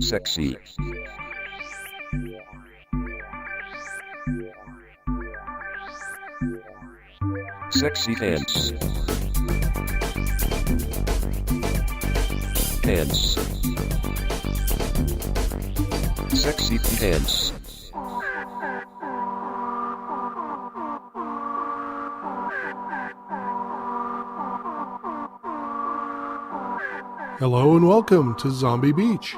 Sexy. Sexy pants. Pants. Sexy pants. Hello and welcome to Zombie Beach.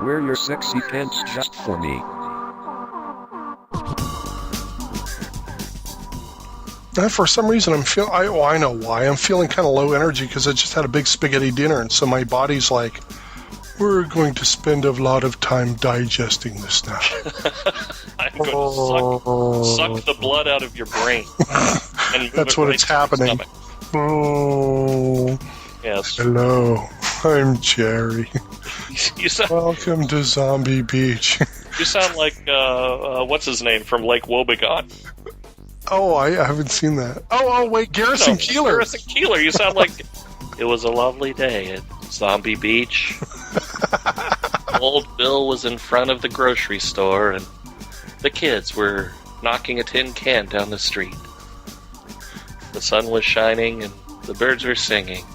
Wear your sexy pants just for me. For some reason, I know why. I'm feeling kind of low energy because I just had a big spaghetti dinner, and so my body's like, we're going to spend a lot of time digesting this now. I'm going to suck the blood out of your brain. And That's what it's happening. Oh, yes. Hello, I'm Jerry. Welcome to Zombie Beach. You sound like, what's his name from Lake Wobegon? Oh, I haven't seen that. Oh, wait, Garrison Keillor. Garrison Keillor. You sound like it was a lovely day at Zombie Beach. Old Bill was in front of the grocery store, and the kids were knocking a tin can down the street. The sun was shining, and the birds were singing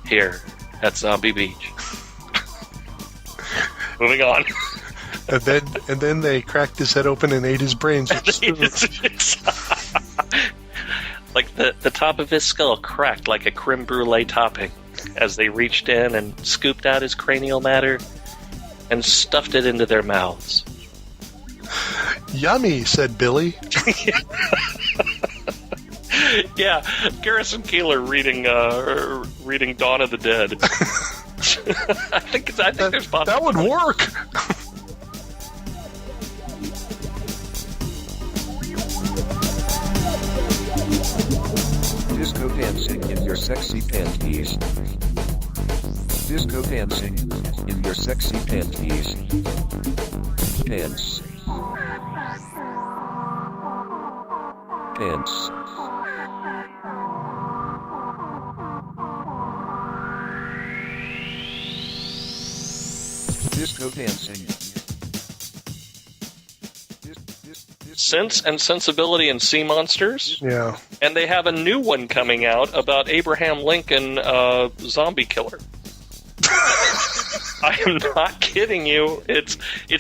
here at Zombie Beach. Moving on. And then they cracked his head open and ate his brains. Like the top of his skull cracked like a creme brulee topping as they reached in and scooped out his cranial matter and stuffed it into their mouths. Yummy, said Billy. Yeah, Garrison Keillor reading Dawn of the Dead. I think there's possibility. That would work. Disco dancing in your sexy panties. Disco dancing in your sexy panties. Pants. Pants. Disco dancing. Sense and Sensibility and Sea Monsters. Yeah. And they have a new one coming out about Abraham Lincoln, zombie killer. I am not kidding you. It's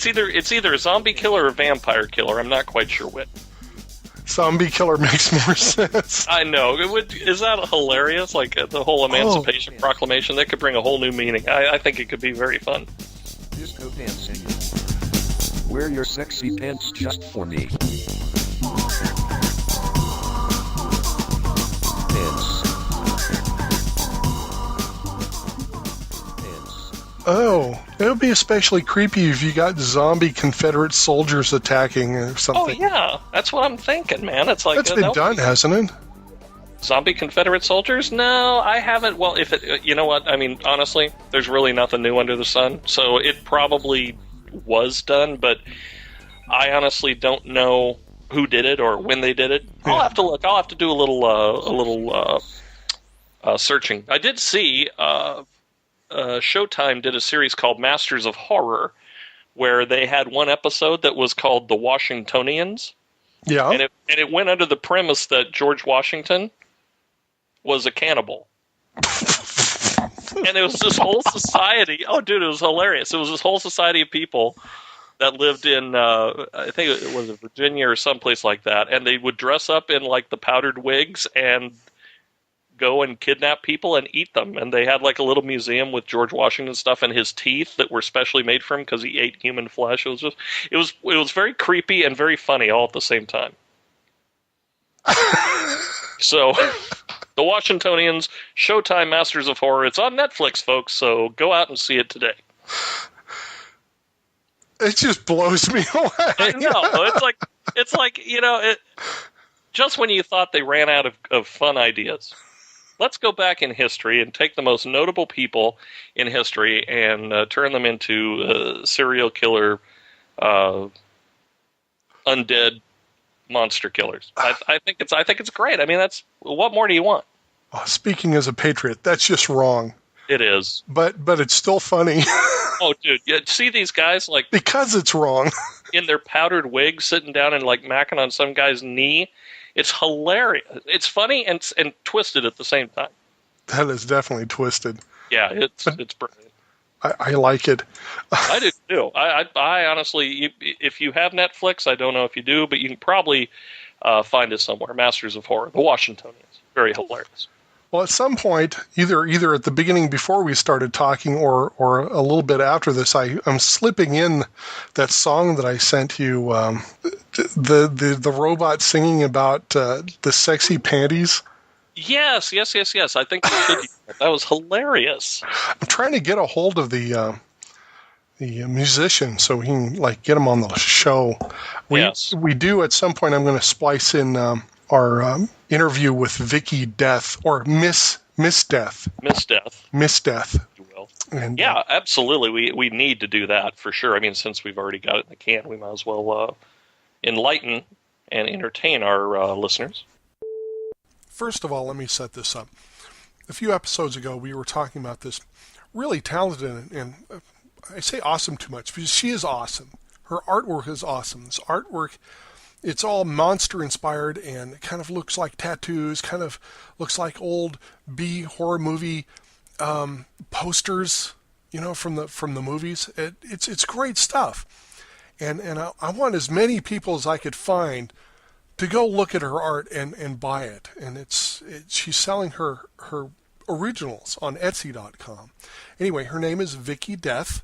either a zombie killer or vampire killer. I'm not quite sure which. Zombie killer makes more sense. I know. Is that hilarious? Like the whole Emancipation Proclamation, that could bring a whole new meaning. I think it could be very fun. Disco dancing. Wear your sexy pants just for me. Pants. Oh, it would be especially creepy if you got zombie Confederate soldiers attacking or something. Oh, yeah. That's what I'm thinking, man. It's like... That's been done, hasn't it? Zombie Confederate soldiers? No, I haven't. Well, if it... You know what? I mean, honestly, there's really nothing new under the sun. So it probably was done, but I honestly don't know who did it or when they did it. I'll have to look. I'll have to do a little searching. I did see... Showtime did a series called Masters of Horror, where they had one episode that was called The Washingtonians. Yeah. And it went under the premise that George Washington was a cannibal. And it was this whole society. Oh, dude, it was hilarious. It was this whole society of people that lived in, I think it was Virginia or someplace like that, and they would dress up in like the powdered wigs and go and kidnap people and eat them. And they had like a little museum with George Washington stuff and his teeth that were specially made for him because he ate human flesh. It was very creepy and very funny all at the same time. So, The Washingtonians, Showtime Masters of Horror. It's on Netflix, folks, so go out and see it today. It just blows me away. I know. It's like just when you thought they ran out of fun ideas. Let's go back in history and take the most notable people in history and turn them into serial killer, undead monster killers. I think it's great. I mean, what more do you want? Speaking as a patriot, that's just wrong. It is. But it's still funny. Oh, dude, you see these guys like because it's wrong. in their powdered wigs sitting down and like macking on some guy's knee. It's hilarious. It's funny and twisted at the same time. That is definitely twisted. Yeah, it's brilliant. I like it. I do too. I honestly, if you have Netflix, I don't know if you do, but you can probably find it somewhere. Masters of Horror, The Washingtonians, very hilarious. Well, at some point, either at the beginning before we started talking, or a little bit after this, I'm slipping in that song that I sent you, the robot singing about the sexy panties. Yes. I think we should. That was hilarious. I'm trying to get a hold of the musician so we can get him on the show. We do at some point. I'm going to splice in our interview with Vicky Death, or Miss Death. Miss Death. You will. And, yeah, absolutely. We need to do that for sure. I mean, since we've already got it in the can, we might as well enlighten and entertain our listeners. First of all, let me set this up. A few episodes ago, we were talking about this really talented and I say awesome too much because she is awesome. Her artwork is awesome. This artwork, it's all monster-inspired and it kind of looks like tattoos, kind of looks like old B horror movie posters, from the movies. It's great stuff, and I want as many people as I could find to go look at her art and buy it. And she's selling her originals on Etsy.com. Anyway, her name is Vicky Death.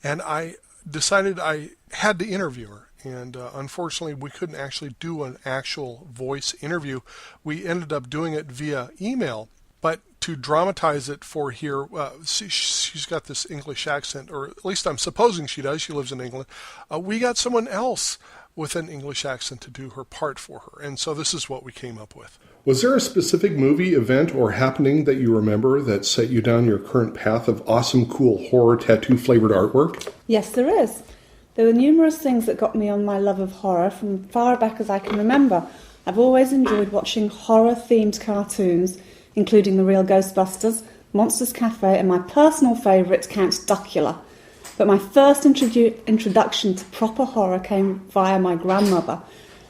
And I decided I had to interview her. And unfortunately, we couldn't actually do an actual voice interview. We ended up doing it via email. But to dramatize it for here, she's got this English accent, or at least I'm supposing she does. She lives in England. We got someone else with an English accent to do her part for her. And so this is what we came up with. Was there a specific movie, event, or happening that you remember that set you down your current path of awesome, cool, horror tattoo-flavored artwork? Yes, there is. There were numerous things that got me on my love of horror from far back as I can remember. I've always enjoyed watching horror-themed cartoons, including The Real Ghostbusters, Monsters Cafe, and my personal favourite, Count Duckula. But my first introduction to proper horror came via my grandmother.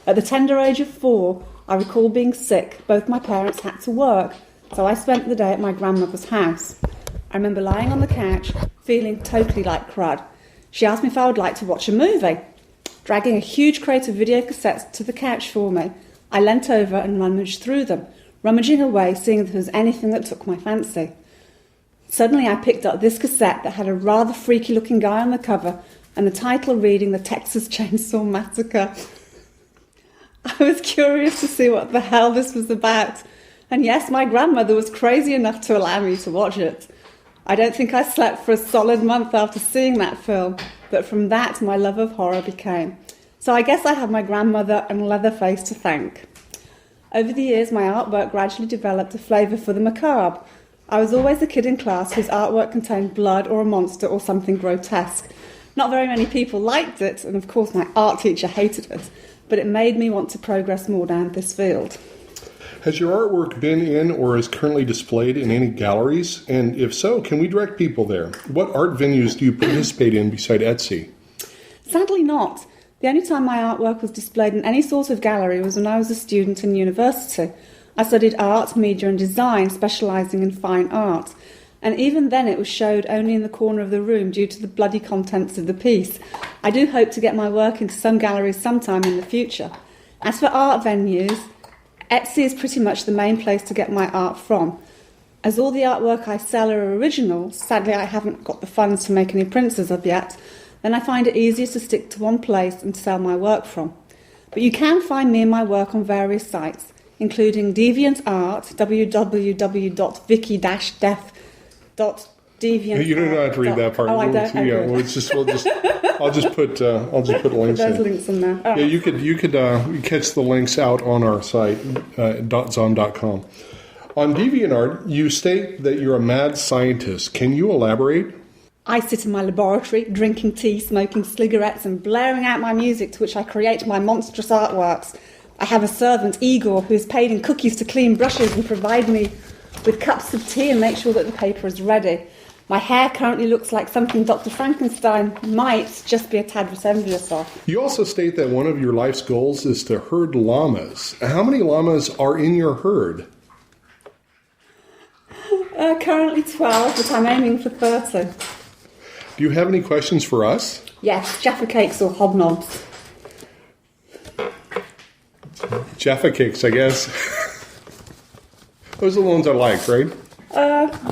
At the tender age of 4, I recall being sick. Both my parents had to work, so I spent the day at my grandmother's house. I remember lying on the couch, feeling totally like crud. She asked me if I would like to watch a movie. Dragging a huge crate of video cassettes to the couch for me, I leant over and rummaged through them, rummaging away, seeing if there was anything that took my fancy. Suddenly I picked up this cassette that had a rather freaky-looking guy on the cover and the title reading The Texas Chainsaw Massacre. I was curious to see what the hell this was about. And yes, my grandmother was crazy enough to allow me to watch it. I don't think I slept for a solid month after seeing that film, but from that my love of horror became. So I guess I have my grandmother and Leatherface to thank. Over the years, my artwork gradually developed a flavour for the macabre. I was always the kid in class whose artwork contained blood or a monster or something grotesque. Not very many people liked it, and of course my art teacher hated it, but it made me want to progress more down this field. Has your artwork been in or is currently displayed in any galleries? And if so, can we direct people there? What art venues do you participate in beside Etsy? Sadly not. The only time my artwork was displayed in any sort of gallery was when I was a student in university. I studied art, media and design, specialising in fine art. And even then it was showed only in the corner of the room due to the bloody contents of the piece. I do hope to get my work into some galleries sometime in the future. As for art venues, Etsy is pretty much the main place to get my art from. As all the artwork I sell are original, sadly I haven't got the funds to make any prints as of yet, then I find it easier to stick to one place and sell my work from. But you can find me and my work on various sites, including DeviantArt, www.vicky-death.deviant. You don't have to read that part. Oh, I don't. Yeah, I'll just put links There's in. links in there. Oh. Yeah, you could catch the links out on our site .zom.com. On DeviantArt, you state that you're a mad scientist. Can you elaborate? I sit in my laboratory, drinking tea, smoking cigarettes, and blaring out my music to which I create my monstrous artworks. I have a servant, Igor, who is paid in cookies to clean brushes and provide me with cups of tea and make sure that the paper is ready. My hair currently looks like something Dr. Frankenstein might just be a tad envious of. You also state that one of your life's goals is to herd llamas. How many llamas are in your herd? Currently 12, but I'm aiming for 30. Do you have any questions for us? Yes, Jaffa cakes or hobnobs. Jaffa cakes, I guess. Those are the ones I like, right?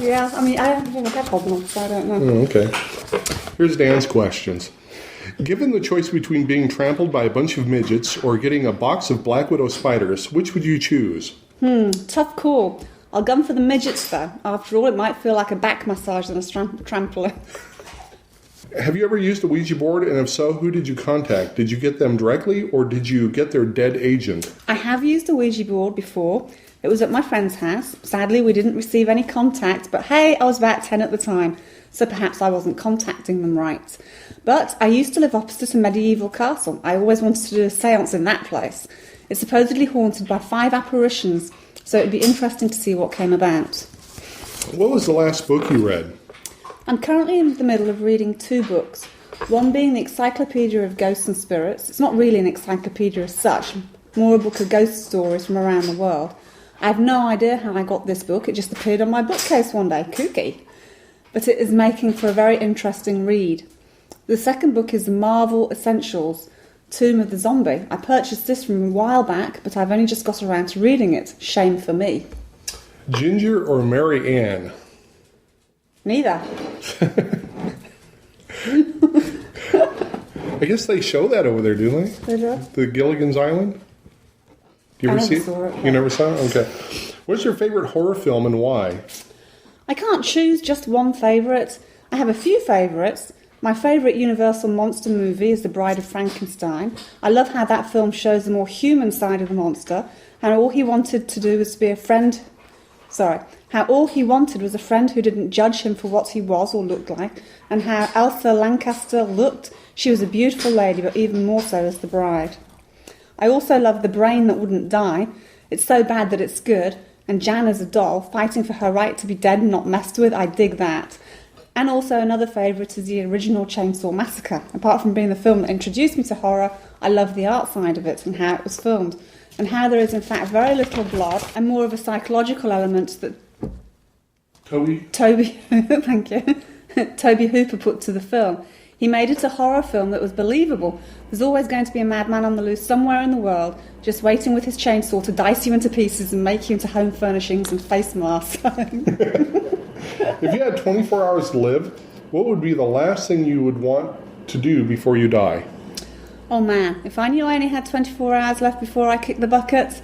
Yeah, I mean, I haven't ever had hobnobs, so I don't know. Oh, okay. Here's Dan's questions. Given the choice between being trampled by a bunch of midgets or getting a box of black widow spiders, which would you choose? Tough call. I'll gun for the midgets, though. After all, it might feel like a back massage than a trampoline. Have you ever used a Ouija board, and if so, who did you contact? Did you get them directly, or did you get their dead agent? I have used a Ouija board before. It was at my friend's house. Sadly, we didn't receive any contact, but hey, I was about 10 at the time, so perhaps I wasn't contacting them right. But I used to live opposite a medieval castle. I always wanted to do a séance in that place. It's supposedly haunted by 5 apparitions, so it'd be interesting to see what came about. What was the last book you read? I'm currently in the middle of reading 2 books, one being the Encyclopedia of Ghosts and Spirits. It's not really an encyclopedia as such, more a book of ghost stories from around the world. I have no idea how I got this book, it just appeared on my bookcase one day, kooky. But it is making for a very interesting read. The second book is the Marvel Essentials, Tomb of the Zombie. I purchased this from a while back, but I've only just got around to reading it. Shame for me. Ginger or Mary Ann? Neither. I guess they show that over there, do they? They do. The Gilligan's Island? Do you ever I see never saw it. You never saw it? Okay. What's your favorite horror film and why? I can't choose just one favourite. I have a few favourites. My favourite Universal monster movie is The Bride of Frankenstein. I love how that film shows the more human side of the monster, and all he wanted to do was be a friend... how all he wanted was a friend who didn't judge him for what he was or looked like, and how Elsa Lancaster looked. She was a beautiful lady, but even more so as the bride. I also love The Brain That Wouldn't Die. It's so bad that it's good, and Jan as a doll, fighting for her right to be dead and not messed with. I dig that. And also another favourite is the original Chainsaw Massacre. Apart from being the film that introduced me to horror, I love the art side of it and how it was filmed, and how there is in fact very little blood and more of a psychological element that Toby thank you, Toby Hooper put to the film. He made it a horror film that was believable. There's always going to be a madman on the loose somewhere in the world, just waiting with his chainsaw to dice you into pieces and make you into home furnishings and face masks. If you had 24 hours to live, what would be the last thing you would want to do before you die? Oh man, if I knew I only had 24 hours left before I kicked the bucket,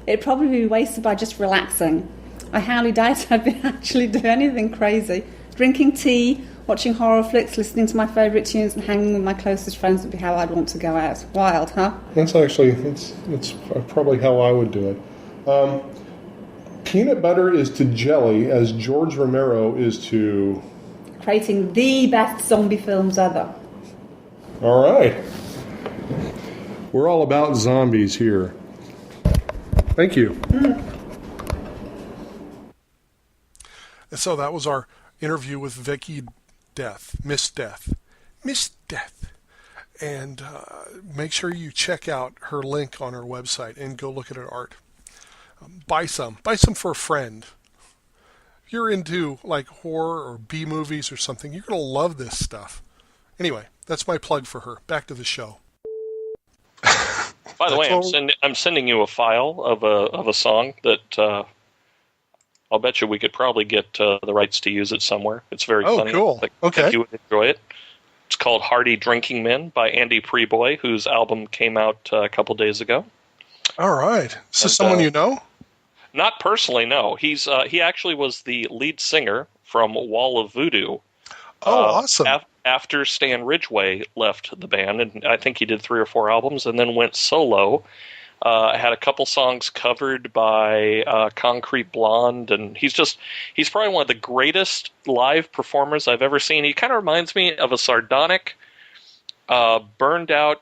it'd probably be wasted by just relaxing. I highly doubt I'd actually do anything crazy. Drinking tea, watching horror flicks, listening to my favourite tunes and hanging with my closest friends would be how I'd want to go out. Wild, huh? That's probably how I would do it. Peanut butter is to jelly as George Romero is to... creating the best zombie films ever. All right. We're all about zombies here. Thank you. And so that was our interview with Vicky Miss Death. And make sure you check out her link on her website and go look at her art. Buy some for a friend. If you're into like horror or B movies or something, you're going to love this stuff. Anyway, that's my plug for her. Back to the show. By the way, I'm sending you a file of a song that I'll bet you we could probably get the rights to use it somewhere. It's very funny. Oh, cool. I think you would enjoy it. It's called Hardy Drinking Men by Andy Preboy, whose album came out a couple days ago. All right. Is this someone you know? Not personally, no. He actually was the lead singer from Wall of Voodoo. Oh, awesome. After Stan Ridgway left the band, and I think he did 3 or 4 albums, and then went solo. Had a couple songs covered by Concrete Blonde, and he's probably one of the greatest live performers I've ever seen. He kind of reminds me of a sardonic, burned out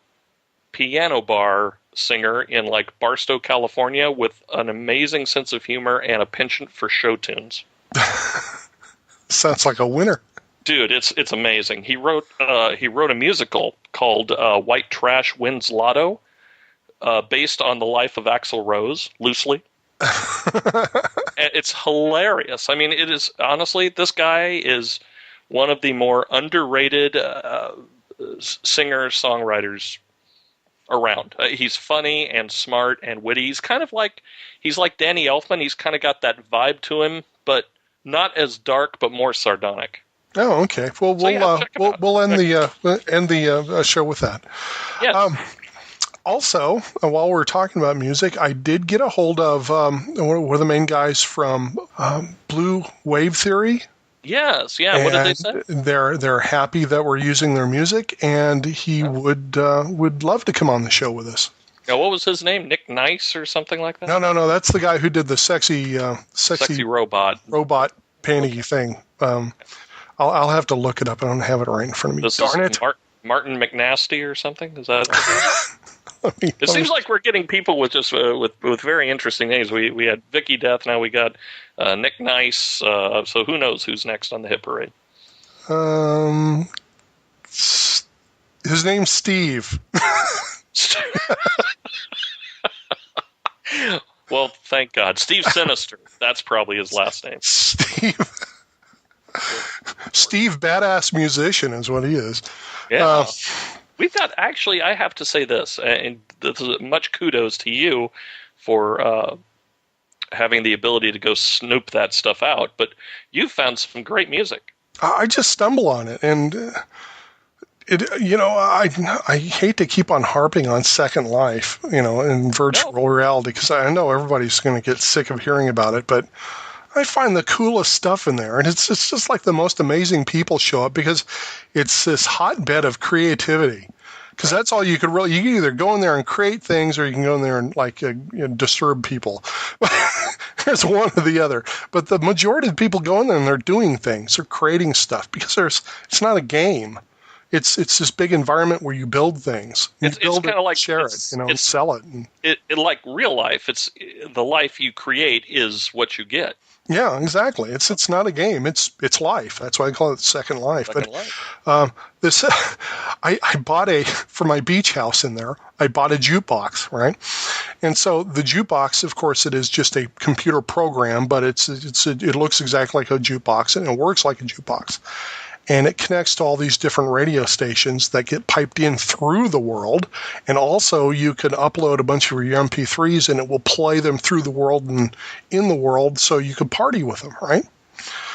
piano bar singer in like Barstow, California, with an amazing sense of humor and a penchant for show tunes. Sounds like a winner. Dude, it's amazing. He wrote a musical called White Trash Wins Lotto, based on the life of Axl Rose, loosely. It's hilarious. I mean, it is, honestly, this guy is one of the more underrated singer-songwriters around. He's funny and smart and witty. He's like Danny Elfman. He's kind of got that vibe to him, but not as dark, but more sardonic. Oh, okay. Well, we'll end the show with that. Yes. Also, while we're talking about music, I did get a hold of one of the main guys from Blue Wave Theory. Yes, yeah. What did they say? They're happy that we're using their music, and he would love to come on the show with us. Now, what was his name? Nick Nice or something like that? No. That's the guy who did the sexy robot panty thing. I'll have to look it up. I don't have it right in front of me. Darn it. Martin McNasty or something? Is that? It seems like we're getting people with just with very interesting names. We had Vicky Death. Now we got Nick Nice. So who knows who's next on the hit parade? His name's Steve. Well, thank God. Steve Sinister. That's probably his last name. Steve Badass Musician is what he is. Yeah. We've got, actually, I have to say this, and this is much kudos to you for having the ability to go snoop that stuff out, but you've found some great music. I just stumble on it, and I hate to keep on harping on Second Life, and virtual reality, because I know everybody's going to get sick of hearing about it, but I find the coolest stuff in there, and it's just like the most amazing people show up, because it's this hotbed of creativity. Because that's all you could really. You can either go in there and create things, or you can go in there and disturb people. There's one or the other. But the majority of people go in there and they're doing things, they're creating stuff, because it's not a game. It's this big environment where you build things. It's kind of like share it, and sell it. It like real life. It's the life you create is what you get. Yeah, exactly. It's not a game. It's life. That's why I call it Second Life. This I bought for my beach house in there. I bought a jukebox, right? And so the jukebox, of course, it is just a computer program, but it looks exactly like a jukebox, and it works like a jukebox. And it connects to all these different radio stations that get piped in through the world. And also you can upload a bunch of your MP3s and it will play them through the world and in the world, so you could party with them, right?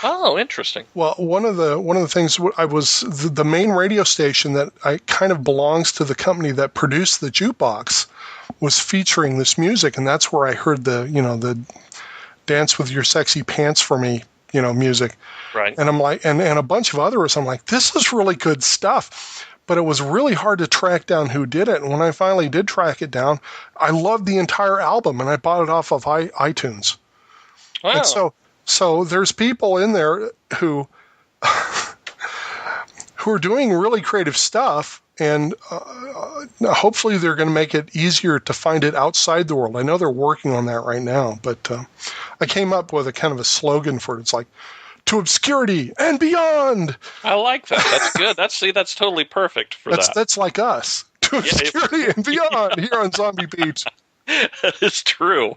Oh, interesting. Well, one of the things the main radio station that I kind of belongs to the company that produced the jukebox was featuring this music, and that's where I heard the Dance with Your Sexy Pants for Me music. Right. And I'm like, and a bunch of others, I'm like, this is really good stuff. But it was really hard to track down who did it. And when I finally did track it down, I loved the entire album, and I bought it off of iTunes. Wow. And so there's people in there who are doing really creative stuff, and hopefully they're going to make it easier to find it outside the world. I know they're working on that right now, but I came up with a kind of a slogan for it. It's like, to obscurity and beyond. I like that. That's good. That's totally perfect for that. That's like us. To obscurity and beyond here on Zombie Beach. That is true.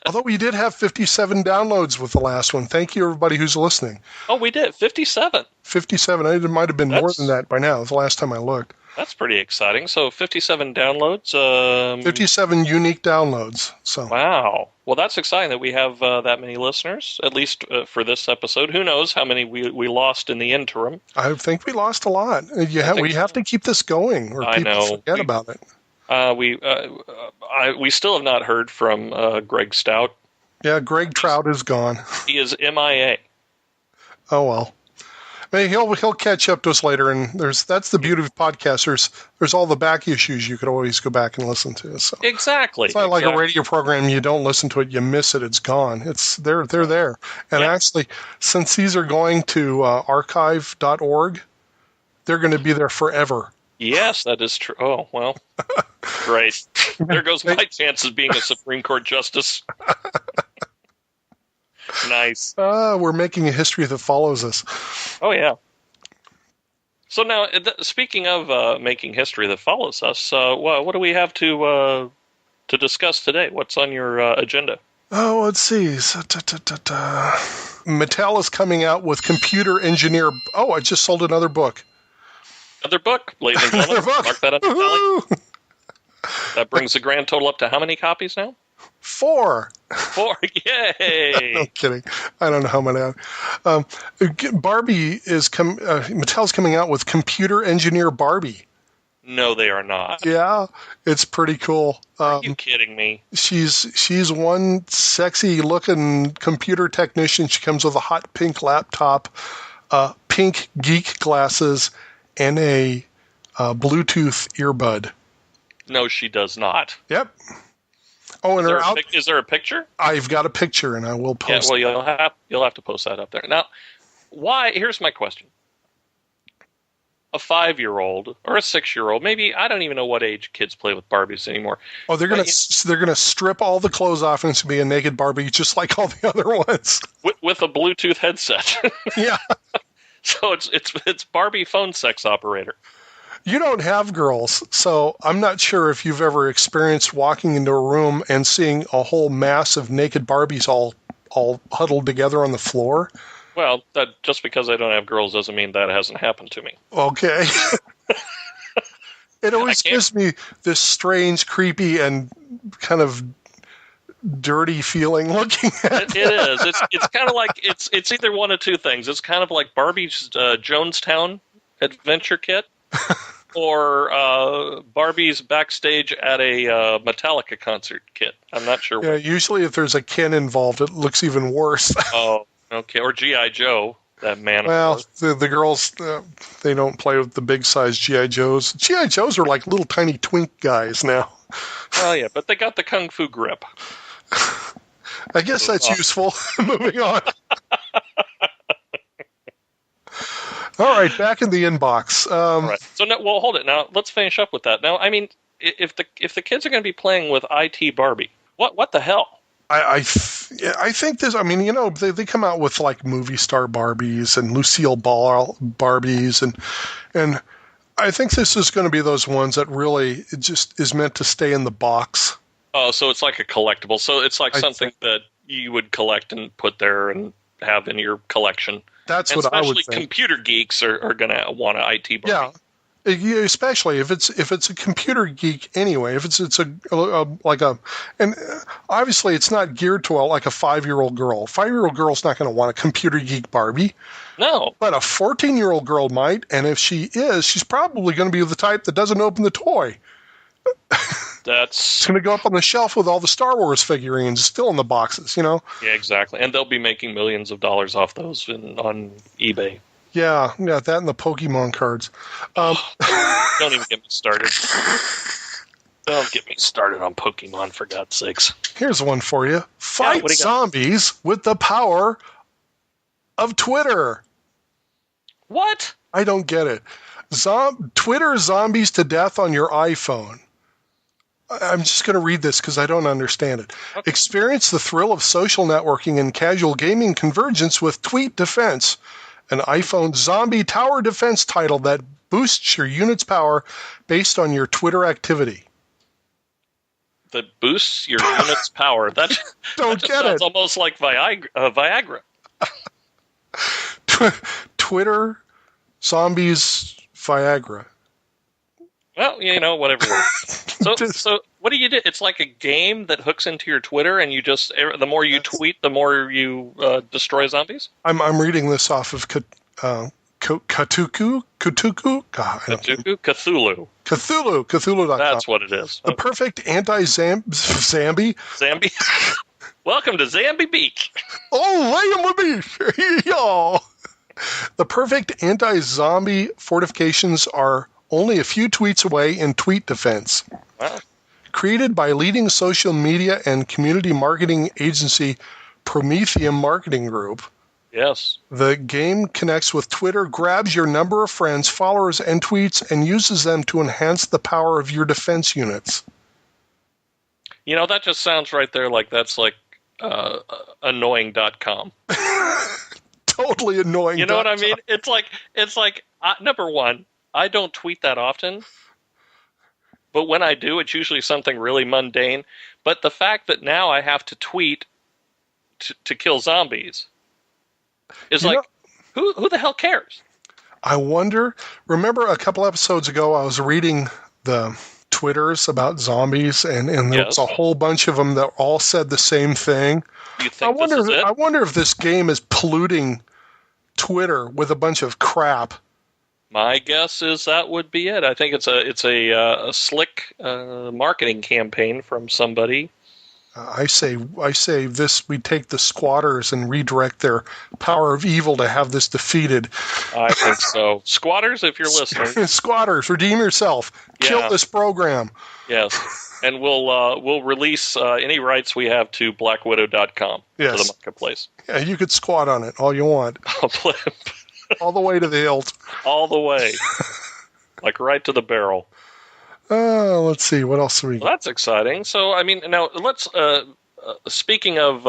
Although we did have 57 downloads with the last one. Thank you, everybody who's listening. Oh, we did. 57. 57. It might have been more than that by now, the last time I looked. That's pretty exciting. So 57 downloads. 57 unique downloads. So wow. Well, that's exciting that we have that many listeners, at least for this episode. Who knows how many we lost in the interim? I think we lost a lot. We have to keep this going, or people forget about it. We still have not heard from Greg Stout. Yeah, Greg Trout is gone. He is MIA. Oh well. Maybe he'll catch up to us later, and that's the beauty of podcasts. There's all the back issues you could always go back and listen to. So exactly. It's not like a radio program. You don't listen to it, you miss it. It's gone. They're there. And actually, since these are going to archive.org, they're going to be there forever. Yes, that is true. Oh well. Great. There goes my chance of being a Supreme Court justice. Nice. We're making a history that follows us. Oh, yeah. So now, speaking of making history that follows us, what do we have to discuss today? What's on your agenda? Oh, let's see. Mattel is coming out with computer engineer. Oh, I just sold another book. Another book, ladies and gentlemen. Another book. Mark that up, Sally. That brings the grand total up to how many copies now? 4. 4. Yay! I'm kidding. I don't know how many. Barbie is Mattel's coming out with computer engineer Barbie. No, they are not. Yeah, it's pretty cool. Are you kidding me? She's one sexy looking computer technician. She comes with a hot pink laptop, pink geek glasses, and a Bluetooth earbud. No, she does not. Yep. Oh, and is there a picture? I've got a picture, and I will post. Yeah, well, you'll have to post that up there. Now, why? Here's my question: a 5-year-old or a 6-year-old, maybe, I don't even know what age kids play with Barbies anymore. Oh, they're gonna strip all the clothes off, and it's gonna be a naked Barbie, just like all the other ones. With a Bluetooth headset. Yeah. So it's Barbie phone sex operator. You don't have girls, so I'm not sure if you've ever experienced walking into a room and seeing a whole mass of naked Barbies all huddled together on the floor. Well, just because I don't have girls doesn't mean that hasn't happened to me. Okay. It always gives me this strange, creepy, and kind of dirty feeling looking at it. It is. It's kind of like it's either one of two things. It's kind of like Barbie's Jonestown adventure kit. Or Barbie's backstage at a Metallica concert kit. I'm not sure. Yeah, usually if there's a Ken involved, it looks even worse. Oh, okay. Or G.I. Joe, that man. Well, the girls, they don't play with the big size G.I. Joes. G.I. Joes are like little tiny twink guys now. Oh, yeah, but they got the kung fu grip. I guess that's useful. Moving on. All right, back in the inbox. All right. So, hold it. Now, let's finish up with that. Now, I mean, if the kids are going to be playing with IT Barbie, what the hell? I think this. I mean, they come out with like movie star Barbies and Lucille Ball Barbies, and I think this is going to be those ones that really it just is meant to stay in the box. Oh, so it's like a collectible. So it's like something that you would collect and put there and have in your collection. That's what I would think. Especially computer geeks are going to want an IT Barbie. Yeah, especially if it's a computer geek anyway. If it's and obviously it's not geared to like a 5-year-old girl. 5-year-old girl's not going to want a computer geek Barbie. No, but a 14-year-old girl might, and if she is, she's probably going to be the type that doesn't open the toy. It's going to go up on the shelf with all the Star Wars figurines still in the boxes, Yeah, exactly. And they'll be making millions of dollars off those on eBay. Yeah, that and the Pokemon cards. Don't even get me started. Don't get me started on Pokemon, for God's sakes. Here's one for you. Fight zombies with the power of Twitter. What? I don't get it. Twitter zombies to death on your iPhone. I'm just going to read this because I don't understand it. Okay. Experience the thrill of social networking and casual gaming convergence with Tweet Defense, an iPhone zombie tower defense title that boosts your unit's power based on your Twitter activity. That boosts your unit's power? That sounds almost like Viagra. Twitter zombies Viagra. Well, whatever. So what do you do? It's like a game that hooks into your Twitter, and you just the more you tweet, the more you destroy zombies. I'm reading this off of Cthulhu. Cthulhu.com. That's what it is. The perfect anti-Zambi. Zambi. Welcome to Zambi Beach. Oh, Zambi Beach. Y'all. The perfect anti-zombie fortifications are only a few tweets away in Tweet Defense. Wow. Created by leading social media and community marketing agency Prometheum Marketing Group. Yes. The game connects with Twitter, grabs your number of friends, followers, and tweets, and uses them to enhance the power of your defense units. That just sounds right there like that's like annoying.com. Totally annoying. You know what I mean? It's like number one, I don't tweet that often, but when I do, it's usually something really mundane. But the fact that now I have to tweet to kill zombies is who the hell cares? I wonder. Remember a couple episodes ago, I was reading the Twitters about zombies, and there was a whole bunch of them that all said the same thing. You think this is it? I wonder if this game is polluting Twitter with a bunch of crap. My guess is that would be it. I think it's a slick marketing campaign from somebody. I say this. We take the squatters and redirect their power of evil to have this defeated. I think so. Squatters, if you're listening, squatters, redeem yourself. Kill this program. Yes, and we'll release any rights we have to blackwidow.com for the marketplace. Yeah, you could squat on it all you want. All the way to the hilt. All the way, like right to the barrel. Let's see. What else do we got? Well, that's exciting. So, I mean, now let's. Speaking of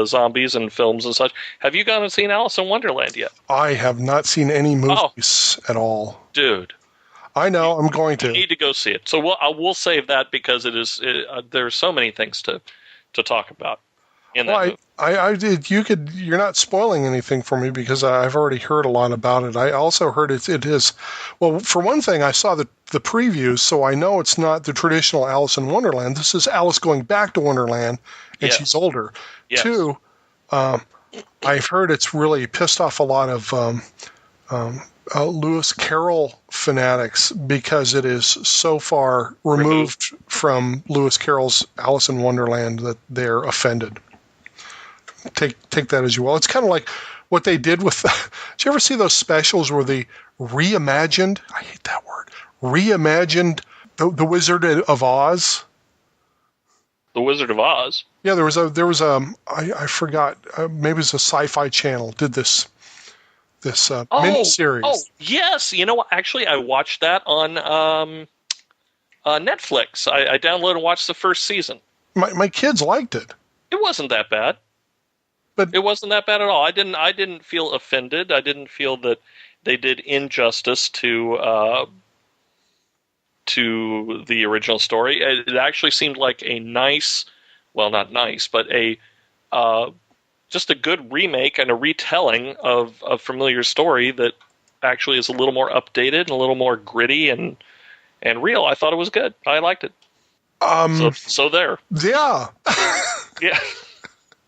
zombies and films and such, have you gone and seen Alice in Wonderland yet? I have not seen any movies at all, dude. I know. I'm going to. You need to go see it. So we'll save that because there's so many things to talk about in that movie. I did. You're not spoiling anything for me because I've already heard a lot about it. I also heard it is. Well, for one thing, I saw the previews, so I know it's not the traditional Alice in Wonderland. This is Alice going back to Wonderland, and she's older. Yes. Two, I've heard it's really pissed off a lot of Lewis Carroll fanatics because it is so far removed from Lewis Carroll's Alice in Wonderland that they're offended. Take that as you will. It's kind of like what they did with. Did you ever see those specials where they reimagined? I hate that word. Reimagined the Wizard of Oz. The Wizard of Oz. Yeah, there was I forgot. Maybe it was a Sci-Fi Channel did this miniseries. Oh yes, you know what? Actually, I watched that on Netflix. I downloaded and watched the first season. My kids liked it. It wasn't that bad. But it wasn't that bad at all. I didn't feel offended. I didn't feel that they did injustice to the original story. It actually seemed like a nice, well, not nice, but just a good remake and a retelling of a familiar story that actually is a little more updated and a little more gritty and real. I thought it was good. I liked it. So there. Yeah. Yeah.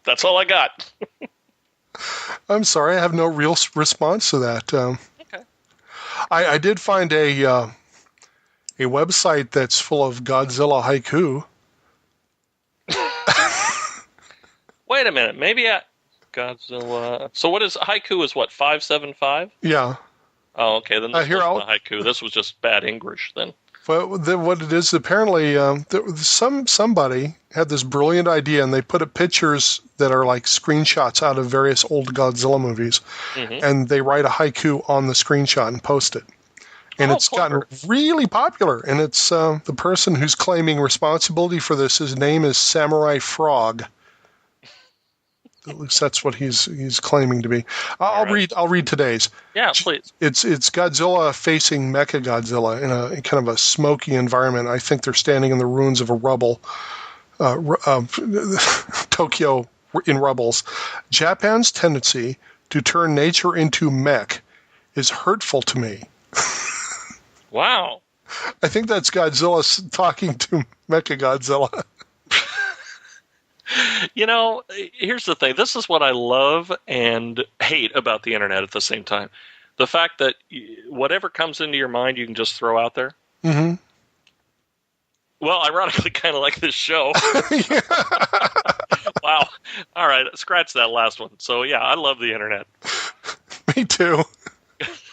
That's all I got. I'm sorry, I have no real response to that. Okay. I did find a website that's full of Godzilla haiku. Wait a minute, maybe Godzilla. So what is haiku? Is what 575? Yeah. Oh, okay. Then this wasn't a haiku. This was just bad English then. Well, what it is, apparently, somebody had this brilliant idea, and they put up pictures that are like screenshots out of various old Godzilla movies, and they write a haiku on the screenshot and post it. And it's gotten really popular, and it's the person who's claiming responsibility for this, his name is Samurai Frog. At least that's what he's claiming to be. I'll read today's. Yeah, please. It's Godzilla facing Mechagodzilla in a kind of a smoky environment. I think they're standing in the ruins of a rubble, Tokyo in rubbles. Japan's tendency to turn nature into mech is hurtful to me. Wow. I think that's Godzilla talking to Mechagodzilla. You know, here's the thing. This is what I love and hate about the internet at the same time. The fact that whatever comes into your mind, you can just throw out there. Mm-hmm. Well, ironically, kind of like this show. Wow. All right, scratch that last one. So, yeah, I love the internet. Me too.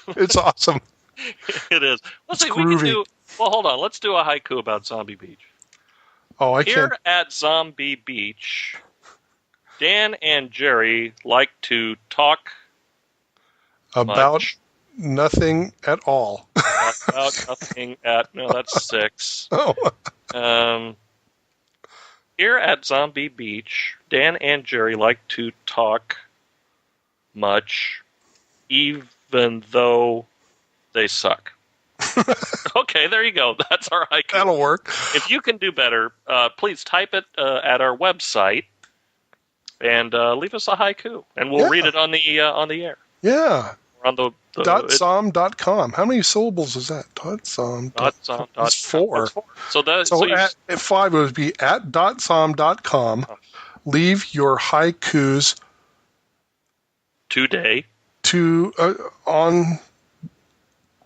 It's awesome. It is. Let's see. We can do. Well, hold on. Let's do a haiku about Zombie Beach. Oh, I Here can't. at Zombie Beach, Dan and Jerry like to talk About much. nothing at all. About nothing at... No, that's 6. Oh. Here at Zombie Beach, Dan and Jerry like to talk much, even though they suck. Okay, there you go. That's our haiku. That'll work. If you can do better, please type it at our website and leave us a haiku, and we'll read it on the air. Yeah. Or on the .som.com. How many syllables is that? .som. That's 4. So at 5 it would be at .som.com. Leave your haikus today on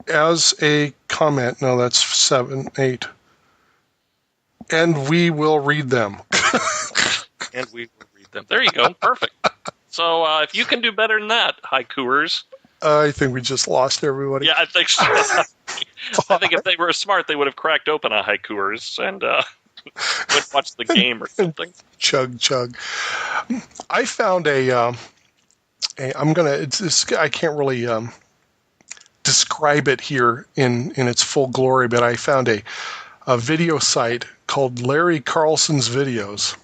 as a comment. No, that's 7, 8. And we will read them. And we will read them. There you go. Perfect. So if you can do better than that, haikuers. I think we just lost everybody. Yeah, I think so. I think if they were smart, they would have cracked open a haikuers and would watch the game or something. Chug. I found I can't really describe it here in its full glory, but I found a video site called Larry Carlson's Videos.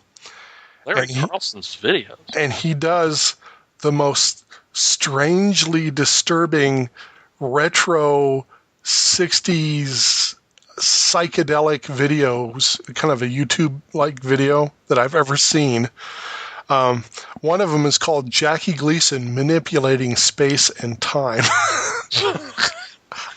Carlson's Videos? And he does the most strangely disturbing retro 60s psychedelic videos, kind of a YouTube-like video that I've ever seen. One of them is called Jackie Gleason Manipulating Space and Time.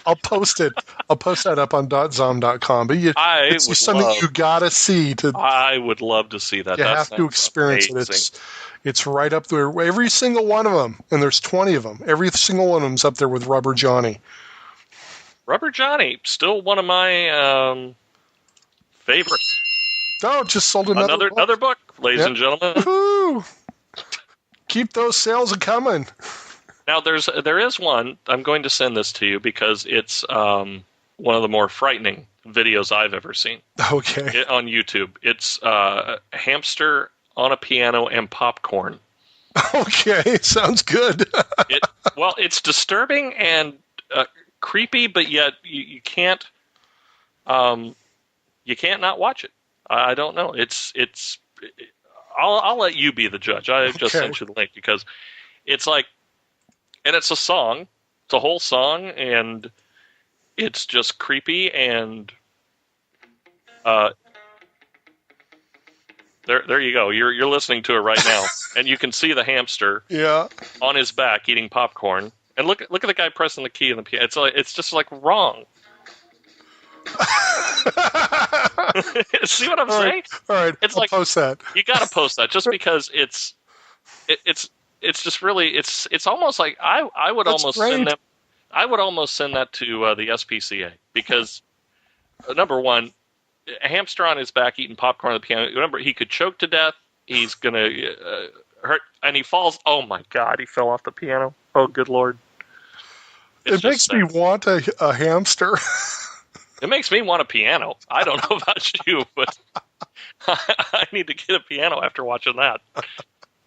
I'll post it. I'll post that up on .zom.com. But it's just something you gotta see. I would love to see that. You have to experience it. It's right up there. Every single one of them, and there's 20 of them. Every single one of them's up there with Rubber Johnny. Rubber Johnny, still one of my favorites. Oh, just sold another book, ladies and gentlemen. Woo-hoo. Keep those sales coming. Now, there is one. I'm going to send this to you because it's one of the more frightening videos I've ever seen. Okay. On YouTube. It's a hamster on a piano and popcorn. Okay, sounds good. It's disturbing and creepy, but yet you can't not watch it. I don't know. I'll let you be the judge. I just sent you the link because it's like, and it's a song. It's a whole song, and it's just creepy and there you go. You're listening to it right now, and you can see the hamster on his back eating popcorn. And look at the guy pressing the key in the piano. It's just like wrong. See what I'm saying? All right. It's I'll post that. You got to post that just because it's just really it's almost like I would almost send them. I would almost send that to the SPCA because number one, a hamster on his back eating popcorn on the piano. Remember, he could choke to death. He's gonna hurt, and he falls. Oh my God, he fell off the piano. Oh, good Lord! It makes me want a hamster. It makes me want a piano. I don't know about you, but I need to get a piano after watching that.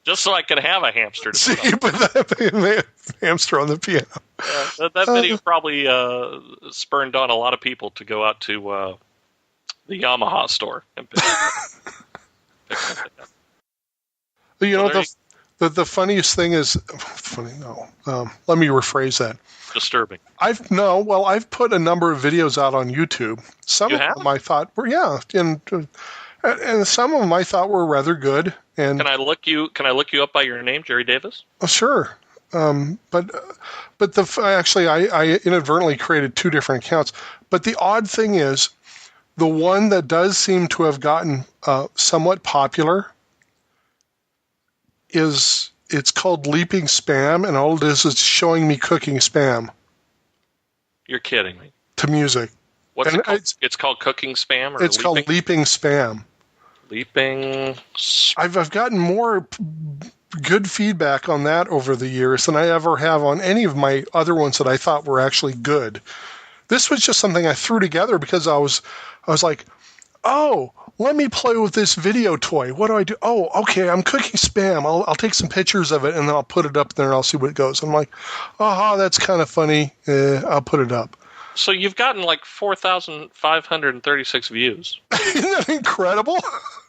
Just so I can have a hamster to put on. You put that hamster on the piano. That video probably spurned on a lot of people to go out to the Yamaha store and pick it up. You know, the funniest thing is... Funny, no. Let me rephrase that. Disturbing. I've put a number of videos out on YouTube. Some of them I thought were, and some of them I thought were rather good. And Can I look you up by your name, Jerry Davis? Sure. But I inadvertently created 2 different accounts. But the odd thing is, the one that does seem to have gotten somewhat popular it's called Leaping Spam, and all it is showing me cooking spam. You're kidding me. To music. What's it called? It's called Cooking Spam? Or it's called Leaping Spam. Leaping... I've gotten more good feedback on that over the years than I ever have on any of my other ones that I thought were actually good. This was just something I threw together because I was like, oh, let me play with this video toy. What do I do? Oh, okay, I'm cooking Spam. I'll take some pictures of it, and then I'll put it up there, and I'll see what it goes. I'm like, aha, that's kind of funny. I'll put it up. So you've gotten like 4,536 views. Isn't that incredible?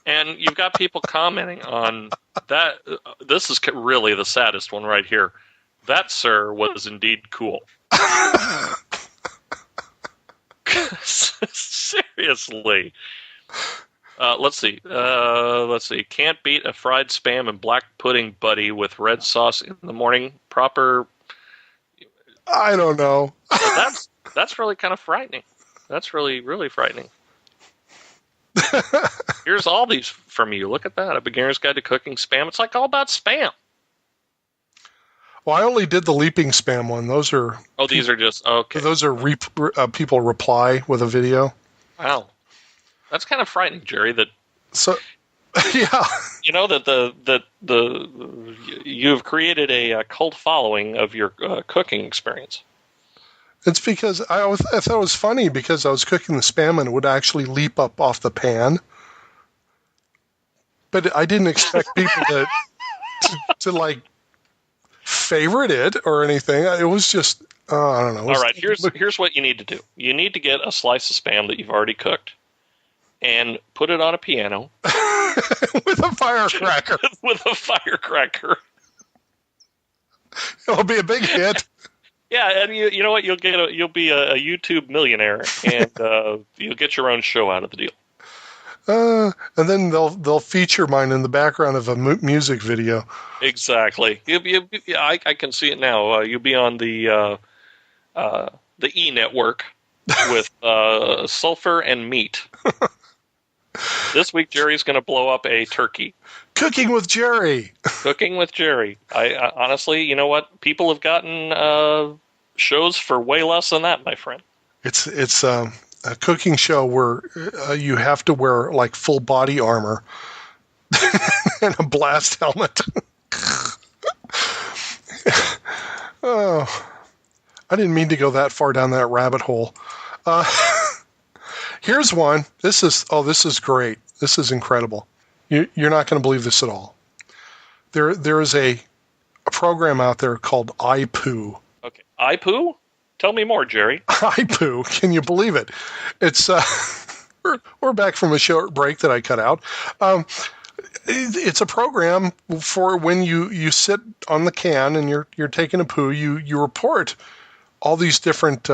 And you've got people commenting on that. This is really the saddest one right here. That, sir, was indeed cool. Seriously. Let's see. Can't beat a fried Spam and black pudding buddy with red sauce in the morning. Proper. I don't know. That's really kind of frightening. That's really, really frightening. Here's all these from you. Look at that. A beginner's guide to cooking Spam. It's like all about Spam. Well, I only did the leaping Spam one. Those are... Oh, these are just... Okay. Those are people reply with a video. Wow. That's kind of frightening, Jerry, that... So, yeah. You know, that you've created a cult following of your cooking experience. It's because I thought it was funny because I was cooking the Spam and it would actually leap up off the pan. But I didn't expect people to like favorite it or anything. It was just I don't know. All right, here's what you need to do. You need to get a slice of Spam that you've already cooked and put it on a piano with a firecracker. With a firecracker. It'll be a big hit. Yeah, and you know what? You'll be a YouTube millionaire, and you'll get your own show out of the deal. And then they'll feature mine in the background of a music video. Exactly. I can see it now. You'll be on the E network with sulfur and meat. This week, Jerry's going to blow up a turkey. Cooking with Jerry. Cooking with Jerry. I honestly, you know what? People have gotten shows for way less than that, my friend. It's a cooking show where you have to wear like full body armor and a blast helmet. Oh, I didn't mean to go that far down that rabbit hole. Here's one. This is great. This is incredible. You're not going to believe this at all. There is a program out there called iPoo. Okay, iPoo? Tell me more, Jerry. iPoo. Can you believe it? It's we're back from a short break that I cut out. It's a program for when you sit on the can and you're taking a poo. You report all these different